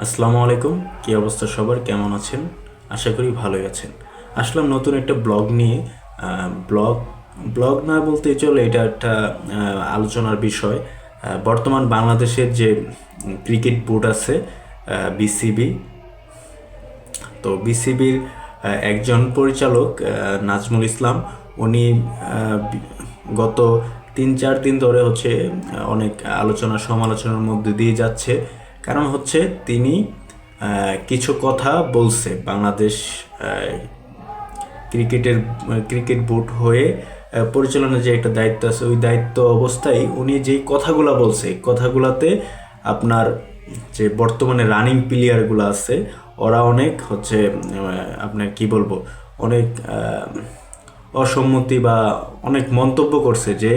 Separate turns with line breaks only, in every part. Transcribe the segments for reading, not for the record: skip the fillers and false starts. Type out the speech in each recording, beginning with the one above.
আসসালামু আলাইকুম। কি অবস্থা সবার, কেমন আছেন? আশা করি ভালোই আছেন। আসলাম নতুন একটা ব্লগ নিয়ে। ব্লগ ব্লগ না বলতে চলে, এটা একটা আলোচনার বিষয়। বর্তমান বাংলাদেশের যে ক্রিকেট বোর্ড আছে, বিসিবি। তো বিসিবির একজন পরিচালক নাজমুল ইসলাম, উনি গত 3-4 দিন ধরে হচ্ছে অনেক আলোচনা সমালোচনার মধ্যে দিয়ে যাচ্ছে। কারণ হচ্ছে তিনি কিছু কথা বলছে বাংলাদেশ ক্রিকেটের ক্রিকেট বোর্ড হয়ে পরিচালনার যে একটা দায়িত্ব আছে, ওই দায়িত্ব অবস্থায় উনি যেই কথাগুলো বলছে, এই কথাগুলোতে আপনার যে বর্তমানে রানিং প্লেয়ারগুলো আছে, ওরা অনেক হচ্ছে আপনার কি বলবো, অনেক অসম্মতি বা অনেক মন্তব্য করছে যে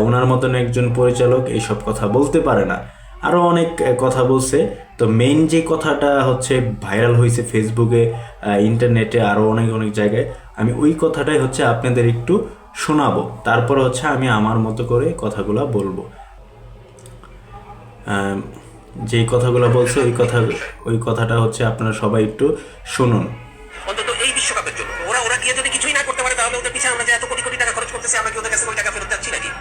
ওনার মতন একজন পরিচালক এইসব কথা বলতে পারে না। আরও অনেক কথা বলছে। তো মেইন যে কথাটা হচ্ছে ভাইরাল হয়েছে ফেসবুকে, ইন্টারনেটে, আরও অনেক অনেক জায়গায়, আমি ওই কথাটাই হচ্ছে আপনাদের একটু শোনাবো। তারপর হচ্ছে আমি আমার মতো করে কথাগুলো বলবো। আহ, যেই কথাগুলো বলছে ওই কথাটা হচ্ছে আপনারা সবাই একটু শুনুন।
অন্তত এই বিশ্বকাপের জন্য ওরা ওরা গিয়ে যদি কিছুই না করতে পারে, তাহলে ওদের পিছনে আমরা যে এত কোটি কোটি টাকা খরচ করতেছি, আমরা কি ওদের কাছে ওই টাকা ফেরত যাচ্ছি নাকি?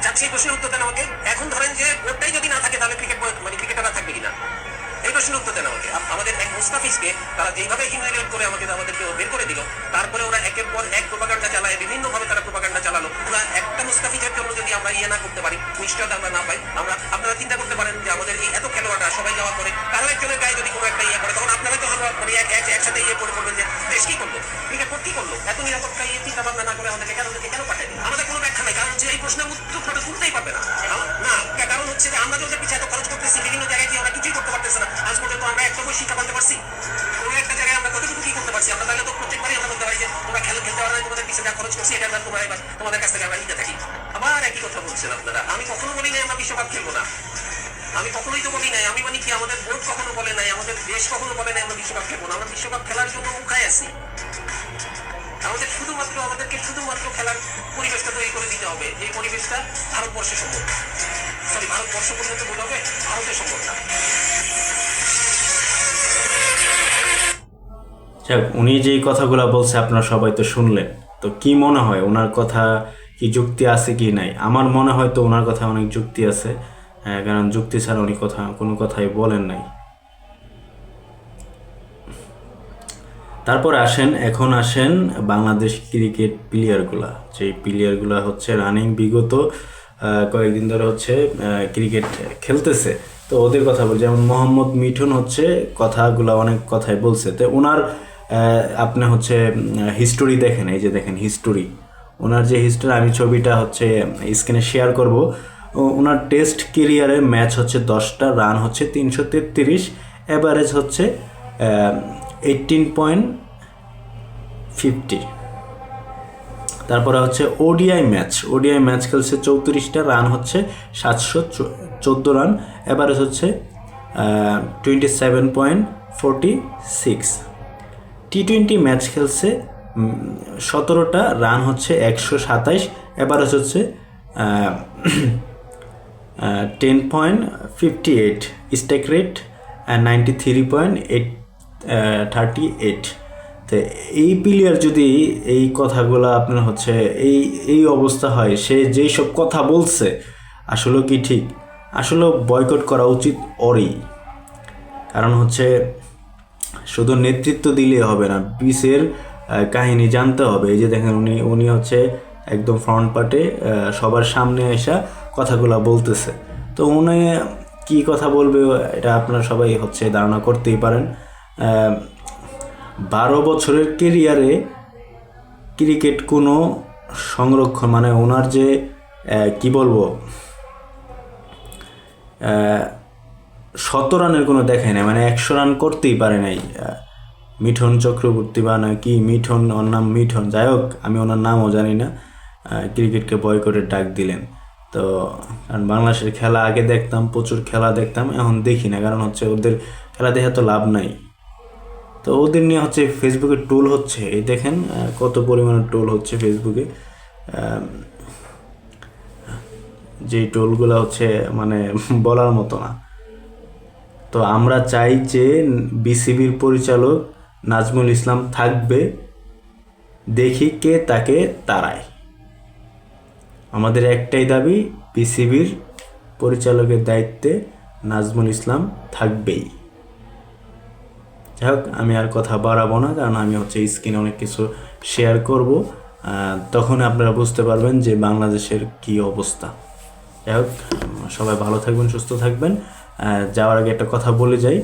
যাচ্ছি, এই প্রশ্নের উত্তর দেন আমাকে। এখন ধরেন যে ওটাই যদি না থাকে, তাহলে ক্রিকেট মানে ক্রিকেটাররা থাকবে কিনা? এই প্রশ্নের উত্তর দেন আমাকে। আমাদের এক মুস্তাফিজকে তারা যেভাবে হিউমিলিয়েট করে আমাদেরকে বের করে দিল, তারপরে ওরা একের পর এক প্রোপাগান্ডা চালায়, বিভিন্ন ভাবে তারা প্রোপাগান্ডা চালালো। ওরা একটা মুস্তাফিজের জন্য যদি আমরা ইয়ে না করতে পারি, নিশ্চয়তা আমরা না পাই, আপনারা চিন্তা করতে পারেন যে আমাদের এই এত খেলোয়াড়রা সবাই যাওয়ার পরে কারো একজনের গায়ে যদি কোনো একটা ইয়ে করে, তখন আপনারা তো আমরা মানে একসাথে ইয়ে করে বলবেন যে দেশ কি করলো, ক্রিকেট বোর্ড কি করলো, এত নিরাপত্তা ইয়ে চিন্তা ভাবনা না করে আমাদেরকে কেন পাঠায় দিল? আমাদের কোনো ব্যাখ্যা নাই, কারণ যে এই প্রশ্নের উত্তর তুলতেই পারবে না। না, কারণ হচ্ছে যে আমরা যে ওদের পিছিয়ে এত খরচ করতেছি, বিভিন্ন জায়গায় কি আমরা কিছুই করতে পারতেছি না। আজ পর্যন্ত আমরা একটা বই শিক্ষা পাতে পারছি? কোনো একটা জায়গায় আমরা কতটুকু কি করতে পারছি? আমরা তাহলে তো প্রত্যেকবারই আমরা বলতে পারি যে তোমরা খেলতে পারো না, তোমাদের পিছনে যা খরচ করছি এটা আমরা তোমাদের কাছ থেকে আমরা নিতে থাকি। আবার একই কথা বলছেন আপনারা। আমি কখনো বলি নাই আমরা বিশ্বকাপ খেলবো না, আমি কখনোই তো বলি নাই। আমি মানে কি, আমাদের বোর্ড কখনো বলে নাই, আমাদের দেশ কখনো বলে নাই আমরা বিশ্বকাপ খেলবো না। আমরা বিশ্বকাপ খেলার জন্য মুখায় আছি। আমাদেরকে শুধুমাত্র খেলার পরিবেশটা তৈরি করে দিতে হবে, যে পরিবেশটা ভারতবর্ষে সম্ভব। ভারতবর্ষ পর্যন্ত বলে হবে, ভারতে সম্ভব না।
যাক, উনি যেই কথাগুলো বলছে আপনারা সবাই তো শুনলেন। তো কি মনে হয়, ওনার কথা কি যুক্তি আছে কি নাই? আমার মনে হয় তো ওনার কথা অনেক যুক্তি আছে। কারণ যুক্তি ছাড়া উনি কোনো কথাই বলেন নাই। তারপর এখন আসেন বাংলাদেশ ক্রিকেট প্লেয়ারগুলা। যে প্লেয়ারগুলা হচ্ছে রানিং বিগত কয়েকদিন ধরে হচ্ছে ক্রিকেট খেলতেছে। তো ওদের কথা বল, যেমন মোহাম্মদ মিঠুন হচ্ছে অনেক কথাই বলছে। তো ওনার আপনি হচ্ছে হিস্টোরি দেখেন, এই যে দেখেন হিস্টোরি, ওনার যে হিস্টোরি, আমি ছবিটা হচ্ছে স্ক্রিনে শেয়ার করব। ওনার টেস্ট কেরিয়ারে ম্যাচ হচ্ছে 10টা, রান হচ্ছে 333, অ্যাভারেজ হচ্ছে 18.50। তারপরে হচ্ছে ওডিআই ম্যাচ খেলছে 34টা, রান হচ্ছে 714 রান, অ্যাভারেজ হচ্ছে 27.46। টি-20 ম্যাচ খেলছে 17টা, রান হচ্ছে 127, অ্যাভারেজ হচ্ছে 10.58, স্ট্রাইক রেট 93.38। তো এই প্লেয়ার যদি এই কথাগুলো আপনার হচ্ছে এই অবস্থা হয়, সে যেই সব কথা বলছে, আসলে কি ঠিক? আসলে বয়কট করা উচিত ওরই। কারণ হচ্ছে শুধু নেতৃত্ব দিলে হবে না, পিসের কাহিনী জানতে হবে। এই যে দেখেন, উনি হচ্ছে একদম ফ্রন্ট পার্টে সবার সামনে এসে কথাগুলো বলতেছে। তো উনি কি কথা বলবে, এটা আপনারা সবাই হচ্ছে ধারণা করতেই পারেন। 12 বছরের কেরিয়ারে ক্রিকেট কোনো সংরক্ষণ, মানে ওনার যে কি বলবো, 100 রানের কোনো দেখায় নাই, মানে 100 রান করতেই পারে নাই। মিঠুন চক্রবর্তী বা নাকি মিঠুন, ওর নাম মিঠুন, যাই হোক, আমি ওনার নামও জানি না, ক্রিকেটকে বয়কটের ডাক দিলেন। তো কারণ বাংলাদেশের খেলা আগে দেখতাম, প্রচুর খেলা দেখতাম, এখন দেখি না, কারণ হচ্ছে ওদের খেলা দেখে তো লাভ নাই। তো ওদের নিয়ে হচ্ছে ফেসবুকে ট্রোল হচ্ছে, এই দেখেন কত পরিমাণে ট্রোল হচ্ছে ফেসবুকে। যেই ট্রোলগুলো হচ্ছে মানে বলার মতো না। তো আমরা চাই যে বিসিবির পরিচালক নাজমুল ইসলাম থাকবে, দেখি কে তাকে তাড়ায়। আমাদের একটাই দাবি, বিসিবির পরিচালকের দায়িত্বে নাজমুল ইসলাম থাকবেই। যাই হোক, আমি আর কথা বাড়াবো না, কারণ আমি স্ক্রিনে অনেক কিছু শেয়ার করব, তখন আপনারা বুঝতে পারবেন যে বাংলাদেশের কি অবস্থা। যাই হোক, সবাই ভালো থাকবেন, সুস্থ থাকবেন। যাওয়ার আগে একটা কথা বলে যাই,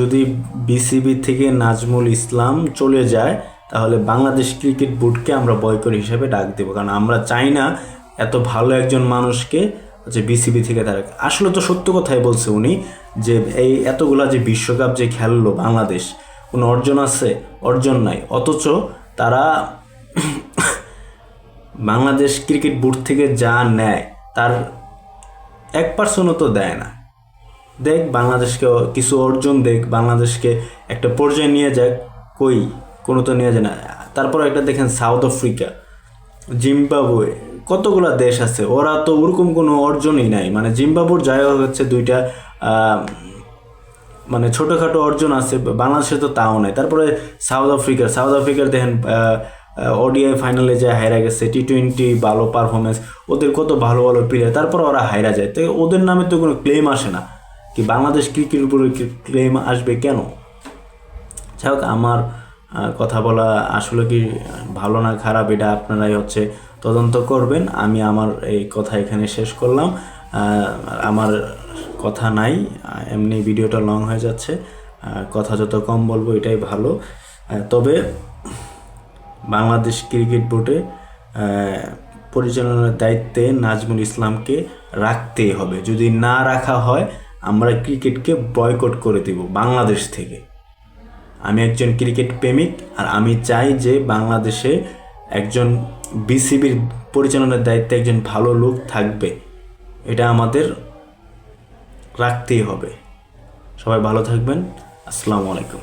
যদি বিসিবি থেকে নাজমুল ইসলাম চলে যায়, তাহলে বাংলাদেশ ক্রিকেট বোর্ডকে আমরা বয়কট হিসেবে ডাক দেবো, কারণ আমরা চাই না এত ভালো একজন মানুষকে বিসিবি থেকে তারা। আসলে তো সত্য কথাই বলছে উনি, যে এই এতগুলা যে বিশ্বকাপ যে খেললো বাংলাদেশ, কোনো অর্জন আছে? অর্জন নাই। অথচ তারা বাংলাদেশ ক্রিকেট বোর্ড থেকে যা নেয় তার 1% তো দেয় না। দেখ, বাংলাদেশকে কিছু অর্জন দেখ, বাংলাদেশকে একটা পর্যায়ে নিয়ে যাক, কই কোনো তো নিয়ে যায় না। তারপর একটা দেখেন সাউথ আফ্রিকা, জিম্বাবুয়ে, কতগুলা দেশ আছে, ওরা তো ওরকম কোনো অর্জনই নাই। মানে জিম্বাবুর জায়গা হচ্ছে দুইটা মানে ছোটোখাটো অর্জন আছে, বাংলাদেশে তো তাও নাই। তারপরে সাউথ আফ্রিকার দেখেন ওডিআই ফাইনালে যায় হাইরা গেছে, টি20 ভালো পারফরমেন্স, ওদের কত ভালো ভালো প্লেয়ার, তারপর ওরা হাইরা যায়। তো ওদের নামে তো কোনো ক্লেম আসে না, কি বাংলাদেশ ক্রিকেটের উপরে ক্লেম আসবে কেন? যাই হোক, আমার কথা বলা আসলে কি ভালো না খারাপ, এটা আপনারাই তদন্ত করবেন। আমি আমার এই কথা এখানে শেষ করলাম। আমার কথা নাই, এমনি ভিডিওটা লং হয়ে যাচ্ছে, কথা যত কম বলবো এটাই ভালো। তবে বাংলাদেশ ক্রিকেট বোর্ডে পরিচালনার দায়িত্বে নাজমুল ইসলামকে রাখতেই হবে। যদি না রাখা হয়, আমরা ক্রিকেটকে বয়কট করে দেব বাংলাদেশ থেকে। আমি একজন ক্রিকেট প্রেমিক, আর আমি চাই যে বাংলাদেশে একজন বিসিবির পরিচালনার দায়িত্বে একজন ভালো লোক থাকবে, এটা আমাদের রাখতেই হবে। সবাই ভালো থাকবেন। আসসালামু আলাইকুম।